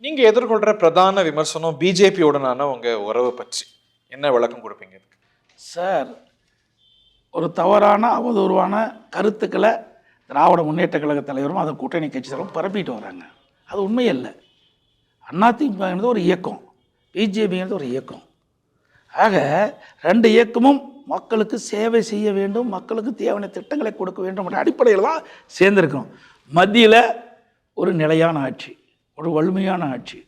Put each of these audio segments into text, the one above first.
நீங்க எதிர்கொள்ற பிரதான விமர்சனம் பிஜேபியுடனான உங்க உறவு பற்றி என்ன விளக்கம் கொடுப்பீங்க? சார், ஒரு தவறான அவதூறான கருத்துக்களை திராவிட முன்னேற்ற கழக தலைவரும் அதன் கூட்டணி கட்சி தலைவரும் பரப்பிட்டு வராங்க. அது உண்மையல்ல. அதிமுகங்கிறது ஒரு இயக்கம், பிஜேபிங்கிறது ஒரு இயக்கம். ஆக ரெண்டு இயக்கமும் மக்களுக்கு சேவை செய்ய வேண்டும், மக்களுக்கு தேவையான திட்டங்களை கொடுக்க வேண்டும் என்ற அடிப்படையில் தான் சேர்ந்திருக்கிறோம். மத்தியில் ஒரு நிலையான ஆட்சி, ஒரு வலிமையான ஆட்சி,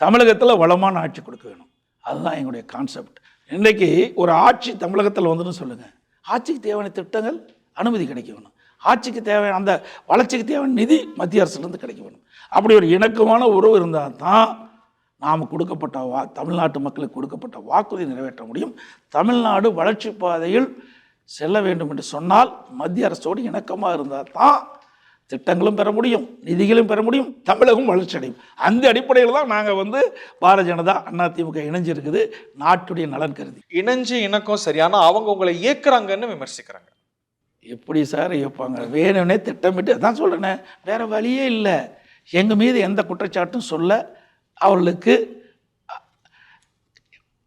தமிழகத்தில் வளமான ஆட்சி கொடுக்க வேணும். அதுதான் எங்களுடைய கான்செப்ட். இன்றைக்கி ஒரு ஆட்சி தமிழகத்தில் வந்துன்னு சொல்லுங்கள், ஆட்சிக்கு தேவையான திட்டங்கள் அனுமதி கிடைக்க வேணும், ஆட்சிக்கு தேவையான அந்த வளர்ச்சிக்கு தேவையான நிதி மத்திய அரசுலேருந்து கிடைக்க வேணும். அப்படி ஒரு இணக்கமான உறவு இருந்தால் தான் நாம் கொடுக்கப்பட்ட தமிழ்நாட்டு மக்களுக்கு கொடுக்கப்பட்ட வாக்குறுதி நிறைவேற்ற முடியும். தமிழ்நாடு வளர்ச்சி பாதையில் செல்ல வேண்டும் என்று சொன்னால் மத்திய அரசோடு இணக்கமாக இருந்தால் தான் திட்டங்களும் பெற முடியும், நிதிகளும் பெற முடியும், தமிழகம் வளர்ச்சி அடையும். அந்த அடிப்படையில் தான் நாங்கள் பாரதிய ஜனதா அதிமுக இணைஞ்சிருக்குது, நாட்டுடைய நலன் கருதி. இணைஞ்சு இணக்கம் சரியான அவங்க உங்களை இயக்குறாங்கன்னு விமர்சிக்கிறாங்க. எப்படி சார் இயப்பாங்க? வேணும்னே திட்டமிட்டு அதான் சொல்கிறேனே, வேறு வழியே இல்லை. எங்கள் மீது எந்த குற்றச்சாட்டும் சொல்ல அவர்களுக்கு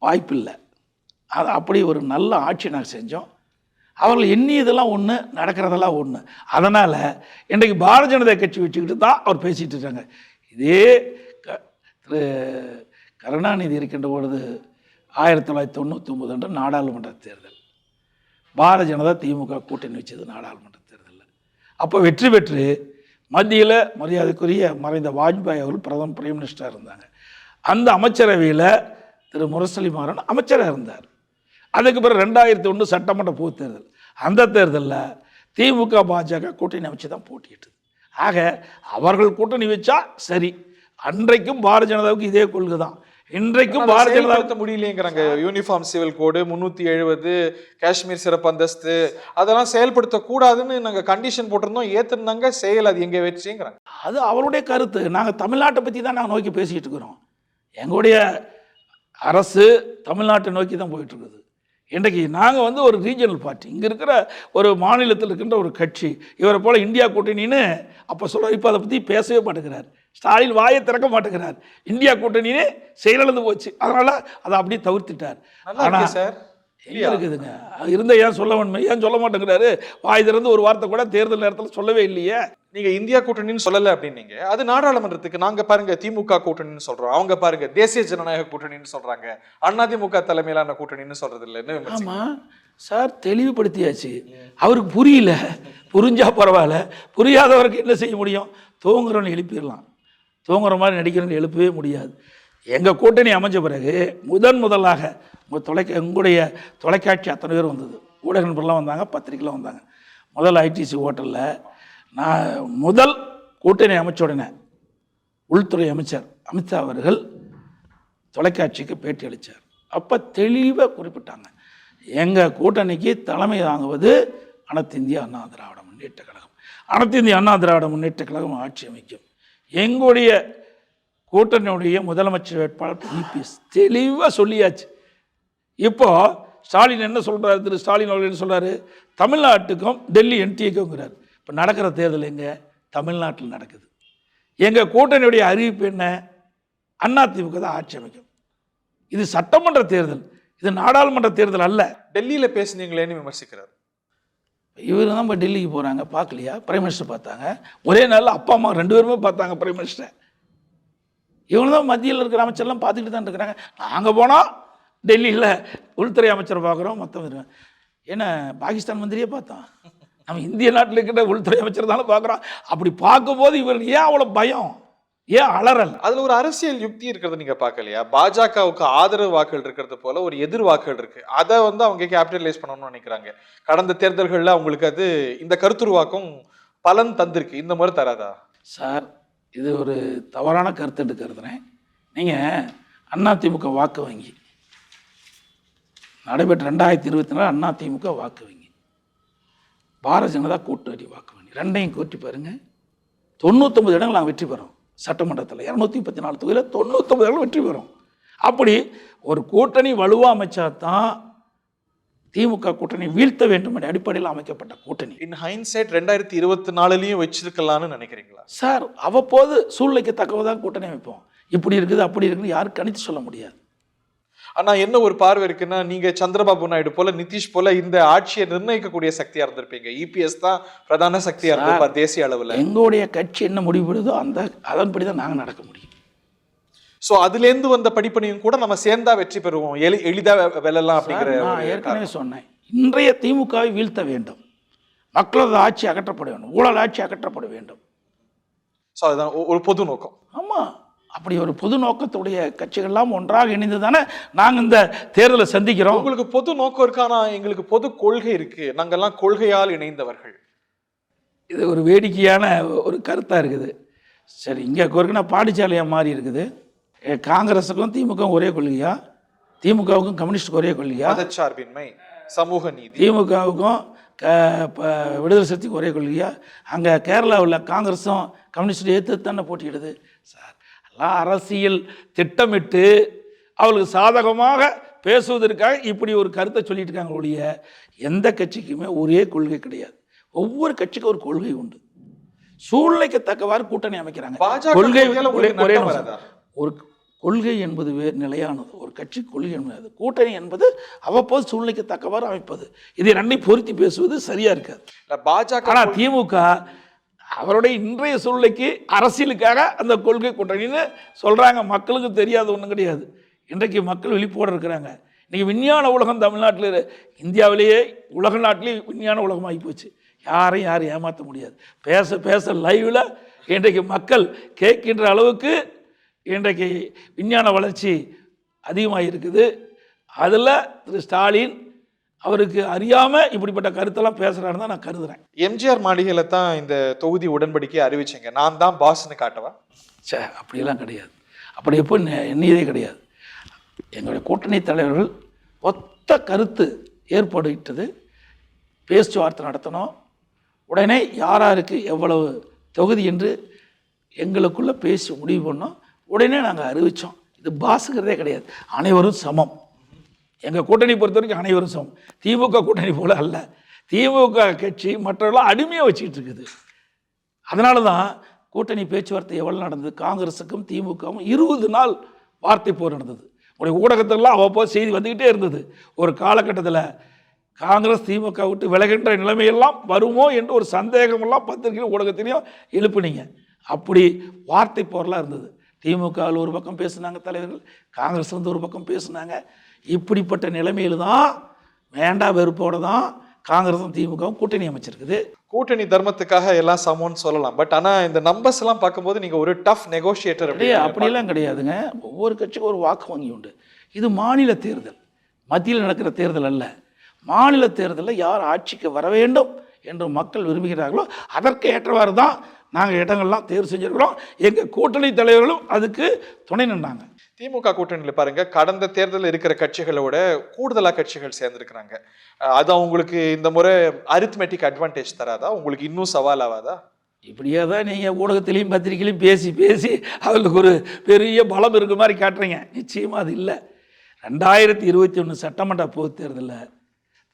வாய்ப்பில்லை. அது அப்படி ஒரு நல்ல ஆட்சி நாங்கள் செஞ்சோம். அவர்கள் எண்ணியதெல்லாம் ஒன்று, நடக்கிறதெல்லாம் ஒன்று. அதனால் இன்றைக்கு பாரதிய ஜனதா கட்சி வச்சுக்கிட்டு தான் அவர் பேசிகிட்டு இருக்காங்க. இதே திரு கருணாநிதி இருக்கின்ற பொழுது 1999 அன்று நாடாளுமன்ற தேர்தல், பாரதிய ஜனதா திமுக கூட்டணி வச்சது நாடாளுமன்ற தேர்தலில். அப்போ வெற்றி பெற்று மத்தியில் மரியாதைக்குரிய மறைந்த வாஜ்பாய் அவர்கள் பிரைம் மினிஸ்டராக இருந்தாங்க. அந்த அமைச்சரவையில் திரு முரசொலி மாறன் அமைச்சராக இருந்தார். அதுக்கு பிறகு 2001 சட்டமன்ற பொதுத் தேர்தல், அந்த தேர்தலில் திமுக பாஜக கூட்டணி அமைச்சு தான் போட்டியிட்டது. ஆக அவர்கள் கூட்டணி வச்சா சரி. அன்றைக்கும் பாரதிய ஜனதாவுக்கு இதே கொள்கை தான், இன்றைக்கும் பாரதிய ஜனதா முடியலைங்கிறாங்க. யூனிஃபார்ம் சிவில் கோடு 370, காஷ்மீர் சிறப்பு அந்தஸ்து, அதெல்லாம் செயல்படுத்தக்கூடாதுன்னு நாங்கள் கண்டிஷன் போட்டிருந்தோம், ஏற்றிருந்தாங்க, செயல் அது எங்கே வச்சுங்கிறாங்க. அது அவருடைய கருத்து. நாங்கள் தமிழ்நாட்டை பற்றி தான் நாங்கள் நோக்கி பேசிக்கிட்டு இருக்கிறோம். எங்களுடைய அரசு தமிழ்நாட்டை நோக்கி தான் போயிட்டுருக்குது. இன்றைக்கு நாங்கள் ஒரு ரீஜனல் பார்ட்டி, இங்கே இருக்கிற ஒரு மாநிலத்தில் இருக்கின்ற ஒரு கட்சி. இவரை போல் இந்தியா கூட்டணின்னு அப்போ சொல்ல, இப்போ அதை பற்றி பேசவே மாட்டேங்கிறார். ஸ்டாலின் வாயை திறக்க மாட்டேங்கிறார். இந்தியா கூட்டணின்னு செயலிழந்து போச்சு, அதனால் அதை அப்படியே தவிர்த்துட்டார். ஆனால் சார் இருக்குதுங்க, இருந்த ஏன் சொல்ல வேணுமே, ஏன் சொல்ல மாட்டேங்கிறாரு? வாய் திறந்து ஒரு வார்த்தை கூட தேர்தல் நேரத்தில் சொல்லவே இல்லையே. நீங்க இந்தியா கூட்டணின்னு சொல்லலை அப்படின்னீங்க, அது நாடாளுமன்றத்துக்கு. நாங்க பாருங்க திமுக கூட்டணின்னு சொல்றோம், அவங்க பாருங்க தேசிய ஜனநாயக கூட்டணின்னு சொல்றாங்க, அதிமுக தலைமையிலான கூட்டணின்னு சொல்றது இல்லைன்னு. ஆமா சார், தெளிவுபடுத்தியாச்சு. அவருக்கு புரியல, புரிஞ்சா பரவாயில்ல, புரியாதவருக்கு என்ன செய்ய முடியும்? தூங்குறவனை எழுப்பிடலாம், தூங்குற மாதிரி நடிக்கிறவனை எழுப்பவே முடியாது. எங்கள் கூட்டணி அமைஞ்ச பிறகு முதலாக எங்களுடைய தொலைக்காட்சி அத்தனை பேர் வந்தது, ஊடக நண்பர்லாம் வந்தாங்க, பத்திரிக்கைலாம் வந்தாங்க. முதல் ஐடிசி ஹோட்டலில் நான் கூட்டணி அமைச்ச உடனே உள்துறை அமைச்சர் அமித்ஷா அவர்கள் தொலைக்காட்சிக்கு பேட்டி அளித்தார். அப்போ தெளிவாக குறிப்பிட்டாங்க, எங்கள் கூட்டணிக்கு தலைமை தாங்குவது அனைத்து இந்திய அண்ணா திராவிட முன்னேற்ற கழகம், அனைத்து இந்திய அண்ணா திராவிட முன்னேற்ற கழகம் ஆட்சி அமைக்கும். எங்களுடைய கூட்டணியுடைய முதலமைச்சர் வேட்பாளர் இபிஎஸ் தெளிவாக சொல்லியாச்சு. இப்போ ஸ்டாலின் என்ன சொல்கிறார்? திரு ஸ்டாலின் அவர்கள் என்ன சொல்கிறாரு? தமிழ்நாட்டுக்கும் டெல்லி என்டிஏக்குங்கிறார். இப்போ நடக்கிற தேர்தல் எங்கே? தமிழ்நாட்டில் நடக்குது. எங்கள் கூட்டணியுடைய அறிவிப்பு என்ன? அதிமுக தான் ஆட்சி அமைக்கும். இது சட்டமன்ற தேர்தல், இது நாடாளுமன்ற தேர்தல் அல்ல. டெல்லியில் பேசுனீங்களேன்னு விமர்சிக்கிறார். இவர் தான் இப்போ டெல்லிக்கு போகிறாங்க, பார்க்கலையா? பிரைம் மினிஸ்டர் பார்த்தாங்க, ஒரே நாளில் அப்பா அம்மா 2 பேருமே பார்த்தாங்க பிரைம் மினிஸ்டர். இவங்க தான் மத்தியில் இருக்கிற அமைச்சர்லாம் பார்த்துக்கிட்டு தான் இருக்கிறாங்க. நாங்கள் போனால் டெல்லியில் உள்துறை அமைச்சரை பார்க்குறோம், மொத்தம் ஏன்னா பாகிஸ்தான் மந்திரியே பார்த்தோம், நம்ம இந்திய நாட்டில் இருக்கிற உள்துறை அமைச்சர் தானே பார்க்குறோம். அப்படி பார்க்கும்போது இவர் ஏன் அவ்வளோ பயம், ஏன் அலறல்? அதில் ஒரு அரசியல் யுக்தி இருக்கிறது நீங்கள் பார்க்கலையா? பாஜகவுக்கு ஆதரவு வாக்குகள் இருக்கிறது போல ஒரு எதிர் வாக்குகள் இருக்கு, அதை அவங்க கேபிட்டலைஸ் பண்ணணும்னு நினைக்கிறாங்க. கடந்த தேர்தல்களில் அவங்களுக்கு அது இந்த கருத்துருவாக்கம் பலன் தந்திருக்கு, இந்த மாதிரி தராதா? சார், இது ஒரு தவறான கருத்து எடுக்கிறதுனேன். நீங்கள் அதிமுக வாக்கு வங்கி நடைபெற்ற 2024 அதிமுக வாக்கு வங்கி, பாரதிய ஜனதா கூட்டணி வாக்கு வங்கி, ரெண்டையும் கூட்டி பாருங்கள். 99 இடங்கள் நாங்கள் வெற்றி பெறோம் சட்டமன்றத்தில். 234 தொகுதியில் 99 இடங்கள் வெற்றி பெறும். அப்படி ஒரு கூட்டணி வலுவாக அமைச்சா தான் திமுக கூட்டணி வீழ்த்த வேண்டும் என்ற அடிப்படையில் அமைக்கப்பட்ட கூட்டணி. இன் ஹைண்ட்சைட் 2024 வச்சிருக்கலாம்னு நினைக்கிறீங்களா? சார், அவ்வப்போது சூழ்நிலைக்கு தக்கவதான் கூட்டணி அமைப்போம். இப்படி இருக்குது அப்படி இருக்குன்னு யாரும் கணித்து சொல்ல முடியாது. ஆனா என்ன ஒரு பார்வை இருக்குன்னா, நீங்க சந்திரபாபு நாயுடு போல, நிதிஷ் போல இந்த ஆட்சியை நிர்ணயிக்கக்கூடிய சக்தியா இருந்திருப்பீங்க. இபிஎஸ் தான் பிரதான சக்தியா இருந்திருப்பார் தேசிய அளவுல. எங்களுடைய கட்சி என்ன முடிவுடுதோ அதன்படி தான் நாங்கள் நடக்க முடியும். சோ அதுல இருந்து வந்த படிப்பனையும் கூட நம்ம சேர்ந்தா வெற்றி பெறுவோம், எளிதா வெல்லலாம் அப்படிங்கிற. நான் ஏற்கனவே சொன்னேன், இன்றைய திமுகவை வீழ்த்த வேண்டும், மக்களது ஆட்சி அகற்றப்பட வேண்டும், ஊழல் ஆட்சி அகற்றப்பட வேண்டும். சோ அதுதான் ஒரு பொது நோக்கம். ஆமா, அப்படி ஒரு பொது நோக்கத்துடைய கட்சிகள்லாம் ஒன்றாக இணைந்து தானே நாங்கள் இந்த தேர்தலை சந்திக்கிறோம். உங்களுக்கு பொது நோக்கம் இருக்கு, ஆனா எங்களுக்கு பொது கொள்கை இருக்கு, நாங்கெல்லாம் கொள்கையால் இணைந்தவர்கள். இது ஒரு வேடிக்கையான ஒரு கருத்தாக இருக்குது. சரி, இங்கே கொருக்குனா பாண்டிச்சாலையாக மாறி இருக்குது. காங்கிரஸுக்கும் திமுக ஒரே கொள்கையா, திமுகவுக்கும் கம்யூனிஸ்டுக்கும் ஒரே கொள்கையா, மதச்சார்பின்மை, சமூக நீதி, திமுகவுக்கும் விடுதலை சக்திக்கு ஒரே கொள்கையா? அங்கே கேரளாவில் காங்கிரஸும் கம்யூனிஸ்டும் ஏற்று தானே போட்டியிடுது. சார், எல்லாம் அரசியல் திட்டமிட்டு அவளுக்கு சாதகமாக பேசுவதற்காக இப்படி ஒரு கருத்தை சொல்லிட்டு இருக்காங்க ஒழிய எந்த கட்சிக்குமே ஒரே கொள்கை கிடையாது. ஒவ்வொரு கட்சிக்கும் ஒரு கொள்கை உண்டு. சூழ்நிலைக்கு தக்கவாறு கூட்டணி அமைக்கிறாங்க. கொள்கை ஒரு கொள்கை என்பது வேறு நிலையானது, ஒரு கட்சி கொள்கை என்பது. கூட்டணி என்பது அவ்வப்போது சூழ்நிலைக்கு தக்கவாறு அமைப்பது. இதை ரெண்டை பொருத்தி பேசுவது சரியா இருக்காது. பாஜக ஆனால் திமுக அவருடைய இன்றைய சூழ்நிலைக்கு அரசியலுக்காக அந்த கொள்கை கூட்டணின்னு சொல்றாங்க. மக்களுக்கு தெரியாத ஒன்றும் கிடையாது. இன்றைக்கு மக்கள் விழிப்போடு இருக்கிறாங்க. இன்னைக்கு விஞ்ஞான உலகம் தமிழ்நாட்டில், இந்தியாவிலேயே உலக நாட்டிலேயே விஞ்ஞான உலகம் ஆகி போச்சு. யாரும் ஏமாற்ற முடியாது. பேச பேச லைவில் இன்றைக்கு மக்கள் கேட்கின்ற அளவுக்கு இன்றைக்கு விஞ்ஞான வளர்ச்சி அதிகமாக இருக்குது. அதில் திரு ஸ்டாலின் அவருக்கு அறியாமல் இப்படிப்பட்ட கருத்தெல்லாம் பேசுகிறான்னு தான் நான் கருதுகிறேன். எம்ஜிஆர் மாளிகையில் தான் இந்த தொகுதி உடன்படிக்கை அறிவிச்சிங்க, நான் தான் பாஸ்ன்னு காட்டவா? அப்படியெல்லாம் கிடையாது. அப்படி எப்போ எண்ணியதே கிடையாது. எங்களுடைய கூட்டணி தலைவர்கள் ஒத்த கருத்து ஏற்படுகிட்டது, பேச்சுவார்த்தை நடத்தணும், உடனே யாராருக்கு எவ்வளவு தொகுதி என்று எங்களுக்குள்ளே பேசி முடிவு பண்ணோம், உடனே நாங்கள் அறிவித்தோம். இது பாஸுங்கிறதே கிடையாது, அனைவரும் சமம். எங்கள் கூட்டணி பொறுத்த வரைக்கும் அனைவரும் சமம். திமுக கூட்டணி போல அல்ல. திமுக கட்சி மற்றவர்களாம் அடிமையாக வச்சுக்கிட்டு இருக்குது. அதனால தான் கூட்டணி பேச்சுவார்த்தை எவ்வளோ நடந்தது, காங்கிரஸுக்கும் திமுகவும் 20 நாள் வார்த்தை போர் நடந்தது. உடைய ஊடகத்திலலாம் அவ்வப்போது செய்தி வந்துக்கிட்டே இருந்தது. ஒரு காலகட்டத்தில் காங்கிரஸ் திமுக விட்டு விலகின்ற நிலைமையெல்லாம் வருமோ என்று ஒரு சந்தேகமெல்லாம் பத்திரிகை ஊடகத்திலையும் எழுப்புனீங்க. அப்படி வார்த்தை போரெலாம் இருந்தது. திமுகவில் ஒரு பக்கம் பேசுனாங்க தலைவர்கள், காங்கிரஸ் வந்து ஒரு பக்கம் பேசுனாங்க. இப்படிப்பட்ட நிலைமையில் தான் வேண்டா வெறுப்போடு தான் காங்கிரஸும் திமுகவும் கூட்டணி அமைச்சிருக்குது. கூட்டணி தர்மத்துக்காக எல்லாம் சமம்னு சொல்லலாம். பட் ஆனால் இந்த நம்பர்ஸ் எல்லாம் பார்க்கும்போது நீங்கள் ஒரு டஃப் நெகோஷியேட்டர் அப்படியெல்லாம் கிடையாதுங்க. ஒவ்வொரு கட்சிக்கும் ஒரு வாக்கு வங்கி உண்டு. இது மாநில தேர்தல், மத்தியில் நடக்கிற தேர்தல் அல்ல. மாநில தேர்தலில் யார் ஆட்சிக்கு வர வேண்டும் என்று மக்கள் விரும்புகிறார்களோ அதற்கு ஏற்றவாறு தான் நாங்கள் இடங்கள்லாம் தேர்வு செஞ்சுருக்கிறோம். எங்கள் கூட்டணி தலைவர்களும் அதுக்கு துணை நின்றாங்க. திமுக கூட்டணியில் பாருங்க, கடந்த தேர்தலில் இருக்கிற கட்சிகளோட கூடுதலாக கட்சிகள் சேர்ந்துருக்கிறாங்க. அது அவங்களுக்கு இந்த முறை அரித்மெட்டிக் அட்வான்டேஜ் தராதா? உங்களுக்கு இன்னும் சவால் ஆகாதா? இப்படியே தான் நீங்கள் ஊடகத்திலையும் பத்திரிகையிலையும் பேசி பேசி அவங்களுக்கு ஒரு பெரிய பலம் இருக்கிற மாதிரி காட்டுறீங்க. நிச்சயமாக அது இல்லை. 2021 சட்டமன்ற பொதுத் தேர்தலில்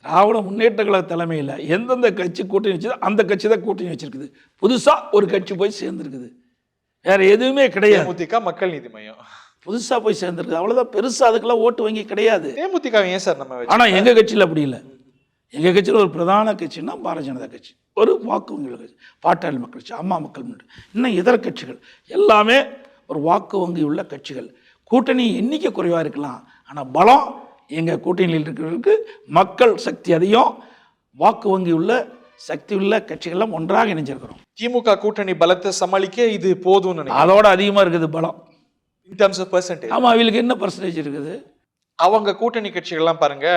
திராவிட முன்னேற்ற கழக தலைமையில் எந்தெந்த கட்சி கூட்டணி வச்சதோ அந்த கட்சி தான் கூட்டணி வச்சிருக்குது. புதுசாக ஒரு கட்சி போய் சேர்ந்துருக்குது, வேற எதுவுமே கிடையாது. தேமுதிக, மக்கள் நீதி மையம் புதுசாக போய் சேர்ந்துருக்குது, அவ்வளோதான். பெருசாக அதுக்கெல்லாம் ஓட்டு வங்கி கிடையாது. தேமுதிக ஏன் சார் நம்ம? ஆனால் எங்கள் கட்சியில் அப்படி இல்லை. எங்கள் கட்சியில் ஒரு பிரதான கட்சின்னா பாரதிய ஜனதா கட்சி, ஒரு வாக்கு வங்கி கட்சி, பாட்டாளி மக்கள் கட்சி, அம்மா மக்கள் முன்னேற்ற, இன்னும் இதர கட்சிகள் எல்லாமே ஒரு வாக்கு வங்கி உள்ள கட்சிகள். கூட்டணி எண்ணிக்கை குறைவாக இருக்கலாம், ஆனால் பலம் எங்கள் கூட்டணியில் இருக்கிறவர்களுக்கு மக்கள் சக்தி அதிகம், வாக்கு வங்கி உள்ள சக்தி உள்ள கட்சிகள்லாம் ஒன்றாக இணைஞ்சிருக்கிறோம். திமுக கூட்டணி பலத்தை சமாளிக்க இது போதும், அதோட அதிகமாக இருக்குது பலம். In terms of percentage. ஆமாம், அவங்களுக்கு என்ன பர்சன்டேஜ் இருக்குது? அவங்க கூட்டணி கட்சிகள்லாம் பாருங்க,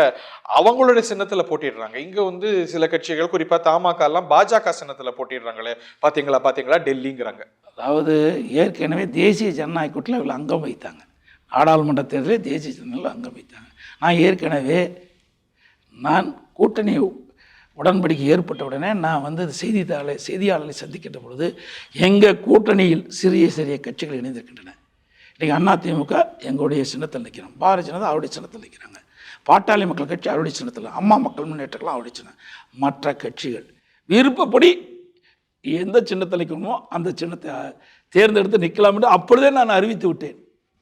அவங்களுடைய சின்னத்துல போட்டிடுறாங்க. இங்க வந்து சில கட்சிகள், குறிப்பா தமாக எல்லாம் பாஜக சின்னத்துல போட்டிடுறாங்களே, பாத்தீங்களா டெல்லிங்கிறாங்க. அதாவது ஏற்கனவே தேசிய ஜனநாயக கூட்டத்தில் இவங்க அங்கம் வைத்தாங்க. நாடாளுமன்ற தேர்தலில் தேசிய ஜனநாயகம் அங்கம் வைத்தாங்க. நான் ஏற்கனவே கூட்டணி உடன்படிக்கை ஏற்பட்ட உடனே நான் வந்து செய்தியாளர்களை சந்திக்கின்ற பொழுது எங்கள் கூட்டணியில் சிறிய சிறிய கட்சிகள் இணைந்திருக்கின்றன. இன்றைக்கி அதிமுக எங்களுடைய சின்னத்தில் நிற்கிறோம், பாரதிய ஜனதா அவருடைய சின்னத்தில் நிற்கிறாங்க, பாட்டாளி மக்கள் கட்சி அவருடைய சின்னத்தில், அம்மா மக்கள் முன்னேற்றலாம் அவருடைய சின்னம். மற்ற கட்சிகள் விருப்பப்படி எந்த சின்னத்தில் நிற்கணுமோ அந்த சின்னத்தை தேர்ந்தெடுத்து நிற்கலாம் என்று அப்பொழுதே நான் அறிவித்து விட்டேன்.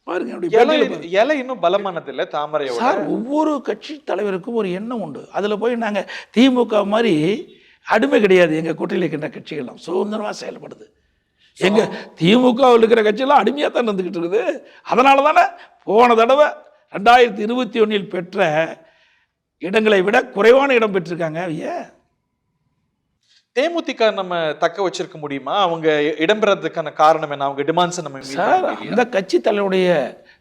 பாருங்க அப்படி இலை பேட்டியில பாருங்க. இலை இன்னும் பலமானது இல்ல தாமரையோட. சார் ஒவ்வொரு கட்சி தலைவருக்கும் ஒரு எண்ணம் உண்டு. அதில் போய் நாங்கள் திமுக மாதிரி அடிமை கிடையாது. எங்கள் கூட்டணியில் இருக்கின்ற கட்சிகள்லாம் சுதந்திரமாக செயல்படுது. எங்கள் திமுகவில் இருக்கிற கட்சியெல்லாம் அடிமையாக தான் இருந்துக்கிட்டு இருக்குது. அதனால தானே போன தடவை 2021 பெற்ற இடங்களை விட குறைவான இடம் பெற்றிருக்காங்க. ஏன் தேமுதிக நம்ம தக்க வச்சிருக்க முடியுமா? அவங்க இடம்பெறதுக்கான காரணம் என்ன? அவங்க டிமாண்ட்ஸ் நம்ம meet சார், பண்ண முடியலையா? அந்த கட்சி தலைவருடைய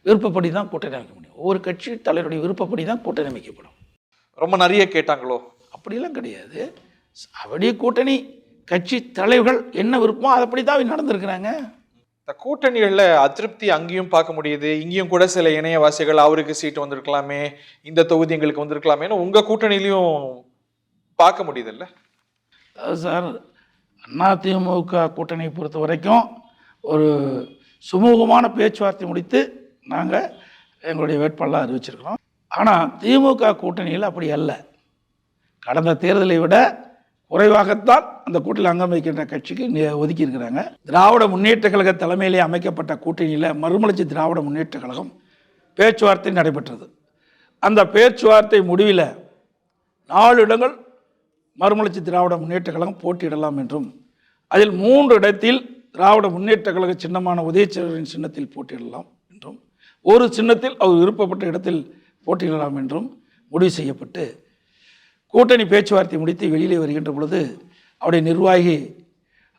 விருப்பப்படி தான் கூட்டணி அமைக்க முடியும். ஒவ்வொரு கட்சி தலைவருடைய விருப்பப்படி தான் கூட்டணி அமைக்கப்படும். ரொம்ப நிறைய கேட்டாங்களோ? அப்படிலாம் கிடையாது. அப்படியே கூட்டணி கட்சி தலைவர்கள் என்ன விருப்பமோ அதுபடி தான் நடந்திருக்கிறாங்க. இந்த கூட்டணிகள்ல அதிருப்தி அங்கேயும் பார்க்க முடியுது. இங்கேயும் கூட சில இணையவாசிகள் அவருக்கு சீட் வந்திருக்கலாமே, இந்த தொகுதி எங்களுக்கு வந்திருக்கலாமேன்னு உங்க கூட்டணியிலையும் பார்க்க முடியுதுல்ல? சார், அதிமுக கூட்டணியை பொறுத்த வரைக்கும் ஒரு சுமூகமான பேச்சுவார்த்தை முடித்து நாங்கள் எங்களுடைய வேட்பாளராக அறிவிச்சிருக்கிறோம். ஆனால் திமுக கூட்டணியில் அப்படி அல்ல. கடந்த தேர்தலை விட குறைவாகத்தான் அந்த கூட்டணியில் அங்கம் வகிக்கின்ற கட்சிக்கு ஒதுக்கி இருக்கிறாங்க. திராவிட முன்னேற்ற கழக தலைமையிலே அமைக்கப்பட்ட கூட்டணியில் மறுமலர்ச்சி திராவிட முன்னேற்ற கழகம் பேச்சுவார்த்தை நடைபெற்றது. அந்த பேச்சுவார்த்தை முடிவில் 4 இடங்கள் மறுமலர்ச்சி திராவிட முன்னேற்ற கழகம் போட்டியிடலாம் என்றும், அதில் 3 இடத்தில் திராவிட முன்னேற்ற கழக சின்னமான உதயசூரியன் சின்னத்தில் போட்டியிடலாம் என்றும், ஒரு சின்னத்தில் அவர் விருப்பப்பட்ட இடத்தில் போட்டியிடலாம் என்றும் முடிவு செய்யப்பட்டு கூட்டணி பேச்சுவார்த்தை முடித்து வெளியிலே வருகின்ற பொழுது அவருடைய நிர்வாகி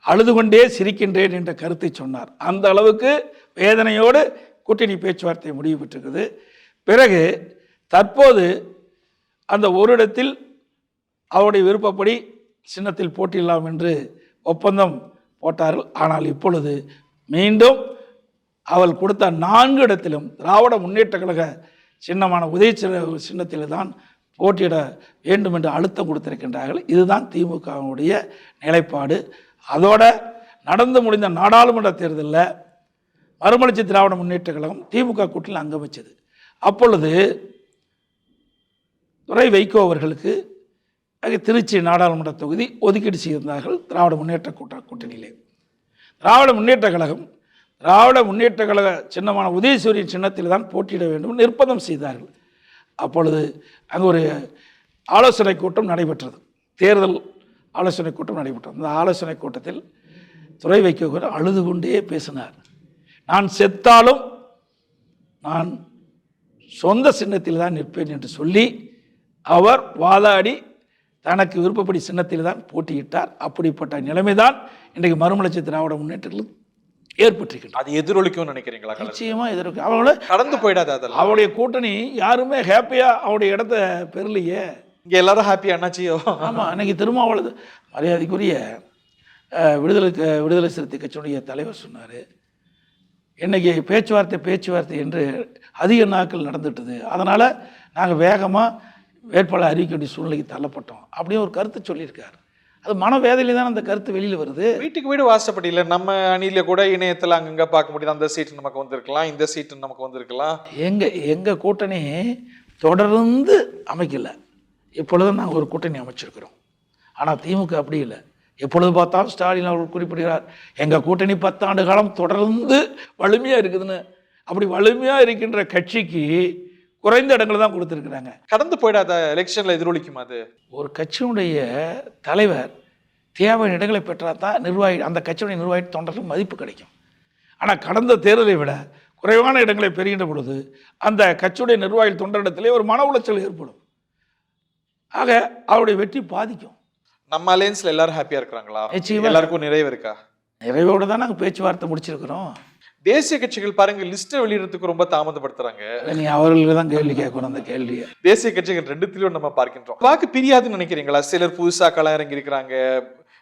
அழுது கொண்டே சிரிக்கின்றேன் என்ற கருத்தை சொன்னார். அந்த அளவுக்கு வேதனையோடு கூட்டணி பேச்சுவார்த்தை முடிவு பெற்றிருக்கிறது. பிறகு தற்போது அந்த ஒரு இடத்தில் அவருடைய விருப்பப்படி சின்னத்தில் போட்டியிடலாம் என்று ஒப்பந்தம் போட்டார்கள். ஆனால் இப்பொழுது மீண்டும் அவள் கொடுத்த 4 இடத்திலும் திராவிட முன்னேற்ற கழக சின்னமான உதயசூரியன் சின்னத்தில் தான் போட்டியிட வேண்டும் என்று அழுத்தம் கொடுத்திருக்கின்றார்கள். இதுதான் திமுகவுடைய நிலைப்பாடு. அதோட நடந்து முடிந்த நாடாளுமன்ற தேர்தலில் மறுமலர்ச்சி திராவிட முன்னேற்ற கழகம் திமுக கூட்டணியில் அங்கம் வச்சது. அப்பொழுது துரை வைகோ அவர்களுக்கு திருச்சி நாடாளுமன்ற தொகுதி ஒதுக்கீடு செய்திருந்தார்கள் திராவிட முன்னேற்ற கூட்டணியிலே. திராவிட முன்னேற்ற கழக சின்னமான உதயசூரியன் சின்னத்தில் தான் போட்டியிட வேண்டும் நிர்பந்தம் செய்தார்கள். அப்பொழுது அங்கே ஒரு ஆலோசனை கூட்டம் நடைபெற்றது. தேர்தல் ஆலோசனை கூட்டம் நடைபெற்றது. அந்த ஆலோசனை கூட்டத்தில் துரை வைகோ அழுது கொண்டே பேசினார். நான் செத்தாலும் நான் சொந்த சின்னத்தில் தான் நிற்பேன் என்று சொல்லி அவர் வாதாடி தனக்கு விருப்பப்படி சின்னத்தில் தான் போட்டியிட்டார். அப்படிப்பட்ட நிலைமைதான் இன்றைக்கு மறுமலர்ச்சி திராவிட முன்னேற்றத்தில் ஏற்பட்டிருக்கின்றது. அது எதிரொலிக்கும் நினைக்கிறீங்களா? நிச்சயமா எதிரொலிக்கும். அவங்கள கடந்து போயிடாது. அதெல்லாம் அவருடைய கூட்டணி யாருமே ஹாப்பியா அவருடைய இடத்த பெறலையே. இங்க எல்லாரும் ஹாப்பி அண்ணாச்சியோ. ஆமாம், இன்னைக்கு திருமாவளவு மரியாதைக்குரிய விடுதலை சிறுத்தை கட்சியுடைய தலைவர் சொன்னார், இன்னைக்கு பேச்சுவார்த்தை என்று அதிக நாட்கள் நடந்துட்டுது, அதனால் நாங்கள் வேகமாக வேட்பாளர் அறிவிக்க வேண்டிய சூழ்நிலைக்கு தள்ளப்பட்டோம் அப்படின்னு ஒரு கருத்து சொல்லியிருக்காரு. அது மனவேதையில தான் அந்த கருத்து வெளியில் வருது. வீட்டுக்கு வீடு வாசப்படியில் நம்ம அணியில கூட இணையத்தில் அங்கங்கே பார்க்க முடியுது. அந்த சீட்டு நமக்கு வந்திருக்கலாம், இந்த சீட்டு நமக்கு வந்திருக்கலாம். எங்கள் கூட்டணி தொடர்ந்து அமைக்கல. இப்பொழுது நாங்கள் ஒரு கூட்டணி அமைச்சிருக்கிறோம். ஆனால் திமுக அப்படி இல்லை. எப்பொழுது பார்த்தாலும் ஸ்டாலின் அவர்கள் குறிப்பிடுகிறார், எங்கள் கூட்டணி 10 ஆண்டு காலம் தொடர்ந்து வலிமையாக இருக்குதுன்னு. அப்படி வலிமையாக இருக்கின்ற கட்சிக்கு குறைந்த இடங்களை தான் கொடுத்துருக்குறாங்க. கடந்து போயிடாத எலெக்ஷனில் எதிரொலிக்கும். அது ஒரு கட்சியினுடைய தலைவர் தேவையான இடங்களை பெற்றால் தான் அந்த கட்சியுடைய நிர்வாகி தொண்டர்களுக்கு மதிப்பு கிடைக்கும். ஆனால் கடந்த தேர்தலை விட குறைவான இடங்களை பெறுகின்ற பொழுது அந்த கட்சியுடைய நிர்வாகி தொண்டரிடத்திலே ஒரு மன உளைச்சல் ஏற்படும். ஆக அவருடைய வெற்றி பாதிக்கும். நம்ம அலையன்ஸ்ல எல்லாரும் ஹாப்பியா இருக்கிறாங்களா? நிச்சயமா எல்லாருக்கும் நிறைவு இருக்கா? நிறைவோடு தான் நாங்கள் பேச்சுவார்த்தை முடிச்சிருக்கிறோம். தேசிய கட்சிகள் பாருங்க லிஸ்ட்டை வெளியிடறதுக்கு ரொம்ப தாமதப்படுத்துறாங்க. நீ அவர்களுக்கு தான் கேள்வி கேட்கணும். அந்த கேள்வியை தேசிய கட்சிகள் 2 நம்ம பார்க்கின்றோம். வாக்கு பிரியாதுன்னு நினைக்கிறீங்களா? சிலர் புதுசா களம் இறங்கி இருக்கிறாங்க,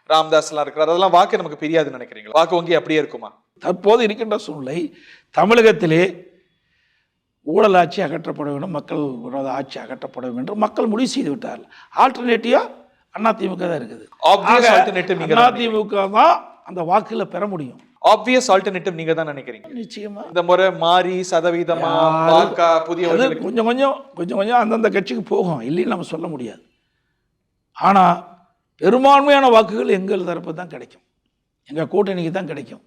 ராம்தாஸ் எல்லாம் இருக்கிறார், அதெல்லாம் வாக்கு நமக்கு பிரியாதுன்னு நினைக்கிறீங்களா? வாக்கு வங்கி அப்படியே இருக்குமா? தற்போது இருக்கின்ற சூழ்நிலை தமிழகத்திலே ஊழல் ஆட்சி அகற்றப்பட வேண்டும், மக்கள் விரோத ஆட்சி அகற்றப்பட வேண்டும், மக்கள் முடிவு செய்து விட்டார்கள். ஆல்டர்னேட்டிவா அதிமுக தான் இருக்குது. அதிமுக தான் அந்த வாக்குல பெற முடியும். ஆப்வியஸ் ஆல்டர்னேட்டிவ் நீங்க தான் நினைக்கிறீங்க? நிச்சயமா. இந்த முறை மாறி சதவீதமா வாக்கா புதிய கொஞ்சம் கொஞ்சம் அந்தந்த கட்சிக்கு போகும், இல்லைன்னு நம்ம சொல்ல முடியாது. ஆனா பெரும்பான்மையான வாக்குகள் எங்கள் தரப்பு தான் கிடைக்கும், எங்க கூட்டணிக்கு தான் கிடைக்கும்.